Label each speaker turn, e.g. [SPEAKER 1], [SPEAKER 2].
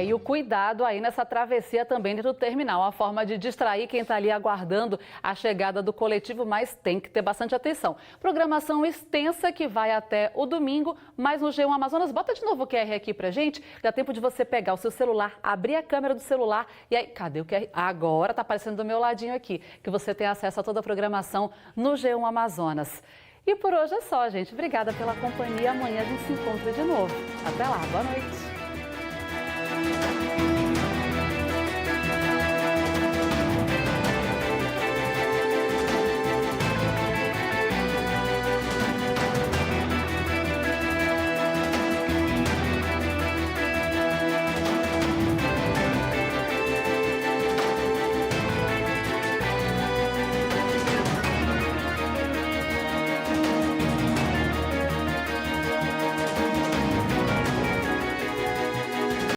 [SPEAKER 1] E o cuidado aí nessa travessia também dentro do terminal. Uma forma de distrair quem está ali aguardando a chegada do coletivo, mas tem que ter bastante atenção. Programação extensa que vai até o domingo, mas no G1 Amazonas, bota de novo o QR aqui pra gente. Dá tempo de você pegar o seu celular, abrir a câmera do celular e aí, cadê o QR? Agora tá aparecendo do meu ladinho aqui, que você tem acesso a toda a programação no G1 Amazonas. E por hoje é só, gente. Obrigada pela companhia. Amanhã a gente se encontra de novo. Até lá. Boa noite.